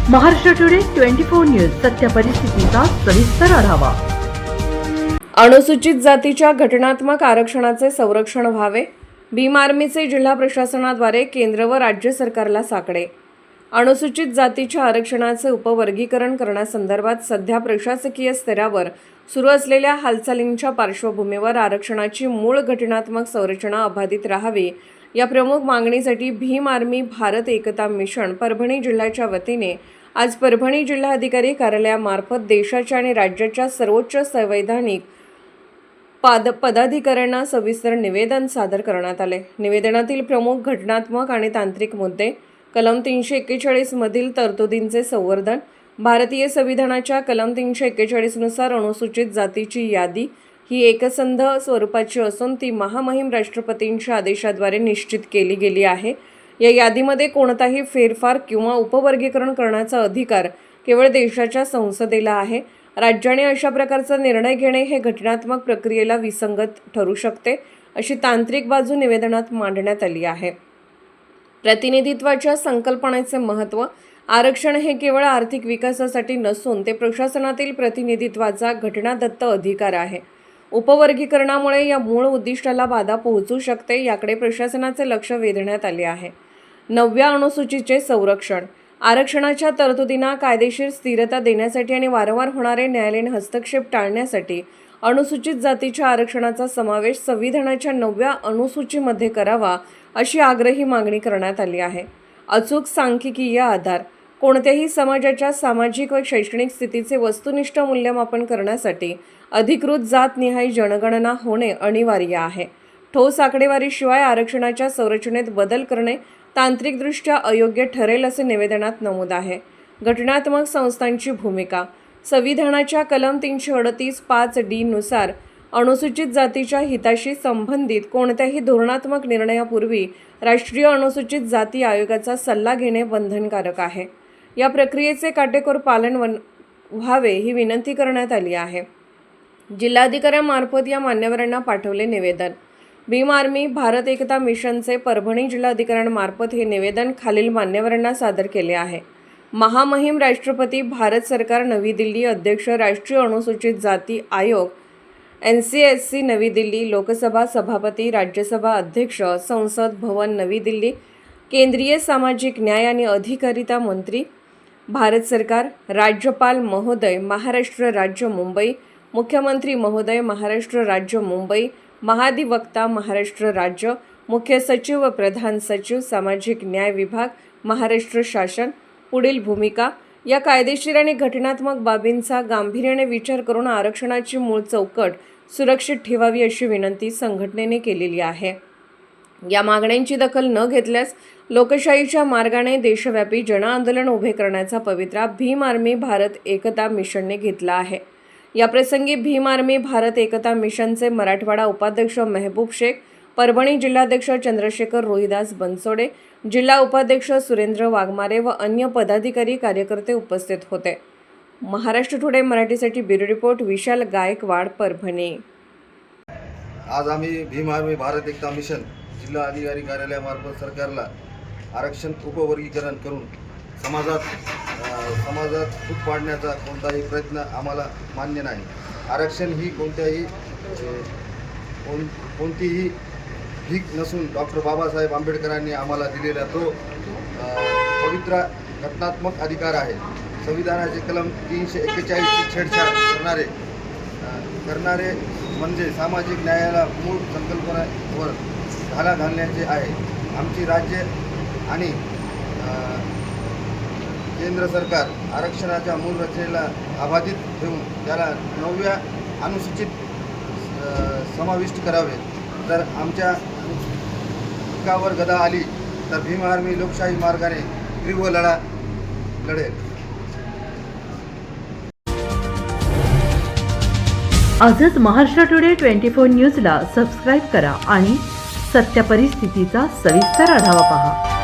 Maharashtra today 24 news सत्य परिस्थितीचा सविस्तर आढावा। अनुसूचित जातीच्या घटनात्मक आरक्षणाचे संरक्षण व्हावे, भीम आर्मीचे जिल्हा प्रशासनाद्वारे केंद्र व राज्य सरकारला साकडे। अनुसूचित जातीच्या आरक्षणाचे उपवर्गीकरण करण्यासंदर्भात सध्या प्रशासकीय स्तरावर सुरू असलेल्या हालचालींच्या पार्श्वभूमीवर आरक्षणाची मूळ घटनात्मक संरचना अबाधित राहावी या प्रमुख मागणीसाठी भीम आर्मी भारत एकता मिशन परभणी जिल्ह्याच्या वतीने आज परभणी जिल्हाधिकारी कार्यालयामार्फत देशाच्या आणि राज्याच्या सर्वोच्च संवैधानिक पदाधिकाऱ्यांना सविस्तर निवेदन सादर करण्यात आले। निवेदनातील प्रमुख घटनात्मक आणि तांत्रिक मुद्दे: कलम 341 मधील तरतुदींचे संवर्धन, भारतीय संविधानाच्या कलम 341 नुसार अनुसूचित जातीची यादी ही एकसंध स्वरूपाची असून ती महामहिम राष्ट्रपतींच्या आदेशाद्वारे निश्चित केली गेली आहे। या यादीमध्ये कोणताही फेरफार किंवा उपवर्गीकरण करण्याचा अधिकार केवळ देशाच्या संसदेला आहे। राज्याने अशा प्रकारचा निर्णय घेणे हे घटनात्मक प्रक्रियेला विसंगत ठरू शकते, अशी तांत्रिक बाजू निवेदनात मांडण्यात आली आहे। प्रतिनिधित्वाच्या संकल्पनेचे महत्त्व: आरक्षण हे केवळ आर्थिक विकासासाठी नसून ते प्रशासनातील प्रतिनिधित्वाचा घटनादत्त अधिकार आहे। उपवर्गीकरणामुळे या मूळ उद्दिष्टाला बाधा पोहोचू शकते, याकडे प्रशासनाचे लक्ष वेधण्यात आले आहे। 9व्या अनुसूचीचे संरक्षण: आरक्षणाच्या तरतुदींना कायदेशीर स्थिरता देण्यासाठी आणि वारंवार होणारे न्यायालयीन हस्तक्षेप टाळण्यासाठी अनुसूचित जातीच्या आरक्षणाचा समावेश संविधानाच्या 9व्या अनुसूचीमध्ये करावा, अशी आग्रही मागणी करण्यात आली आहे। अचूक सांख्यिकीय आधार: कोणत्याही समाजाच्या सामाजिक व शैक्षणिक स्थितीचे वस्तुनिष्ठ मूल्यमापन करण्यासाठी अधिकृत जातनिहाय जनगणना होणे अनिवार्य आहे। ठोस आकडेवारीशिवाय आरक्षणाच्या संरचनेत बदल करणे तांत्रिकदृष्ट्या अयोग्य ठरेल, असे निवेदनात नमूद आहे। घटनात्मक संस्थांची भूमिका: संविधानाच्या कलम 338(5)d नुसार अनुसूचित जातीच्या हिताशी संबंधित कोणत्याही धोरणात्मक निर्णयापूर्वी राष्ट्रीय अनुसूचित जाती आयोगाचा सल्ला घेणे बंधनकारक आहे। या प्रक्रियेचे काटेकोर पालन व्हावे ही विनंती करण्यात आली आहे। जिल्हाधिकाऱ्यांमार्फत या मान्यवरांना पाठवले निवेदन: भीम आर्मी भारत एकता मिशनचे परभणी जिल्हाधिकाऱ्यांमार्फत हे निवेदन खालील मान्यवरांना सादर केले आहे। महामहिम राष्ट्रपती भारत सरकार, नवी दिल्ली, अध्यक्ष राष्ट्रीय अनुसूचित जाती आयोग NCSC नवी दिल्ली, लोकसभा सभापती, राज्यसभा अध्यक्ष, संसद भवन नवी दिल्ली, केंद्रीय सामाजिक न्याय आणि अधिकारिता मंत्री भारत सरकार, राज्यपाल महोदय महाराष्ट्र राज्य मुंबई, मुख्यमंत्री महोदय महाराष्ट्र राज्य मुंबई, महाधिवक्ता महाराष्ट्र राज्य, मुख्य सचिव व प्रधान सचिव सामाजिक न्याय विभाग महाराष्ट्र शासन। पुढील भूमिका: या कायदेशीर आणि घटनात्मक बाबींचा गांभीर्याने विचार करून आरक्षणाची मूळ चौकट सुरक्षित ठेवावी, अशी विनंती संघटनेने केलेली आहे। या मागण्यांची दखल न घेतल्यास लोकशाहीच्या मार्गाने देशव्यापी जनआंदोलन उभे करण्याचा पवित्रा भीम आर्मी भारत एकता मिशनने घेतला आहे। याप्रसंगी भीम आर्मी भारत एकता मिशनचे मराठवाडा उपाध्यक्ष मेहबूब शेख, परभणी जिल्हाध्यक्ष चंद्रशेखर रोहिदास बनसोडे, जिल्हा उपाध्यक्ष सुरेंद्र वाघमारे व अन्य पदाधिकारी कार्यकर्ते उपस्थित होते। महाराष्ट्र टुडे मराठीसाठी ब्युरो रिपोर्ट विशाल गायकवाड, परभणी। आज आम्ही भीम आर्मी भारत एकता मिशन जिल्हा अधिकारी कार्यालयामार्फत सरकारला आरक्षण उपवर्गीकरण करून समाजात फूट पाडण्याचा कोणताही प्रयत्न आम्हाला मान्य नाही। आरक्षण ही कोणतीही भीक नसून डॉक्टर बाबासाहेब आंबेडकरांनी आम्हाला दिलेला तो पवित्र घटनात्मक अधिकार आहे। संविधानाचे कलम 341ची छेडछाड करणारे म्हणजे सामाजिक न्यायाला मूळ संकल्पनेवर घाला घालण्याचे आहे। आमची राज्य आणि केंद्र सरकार आरक्षणाच्या मूळ रचनेला अबाधित ठेवून त्याला 9व्या अनुसूचित समाविष्ट करावे। तर आमच्या पिकावर गदा आली तर भीम आर्मी लोकशाही मार्गाने तीव्र लढा लढेल। आजच महाराष्ट्र टुडे 24 न्यूजला सबस्क्राईब करा आणि सत्य परिस्थितीचा सविस्तर आढावा पहा।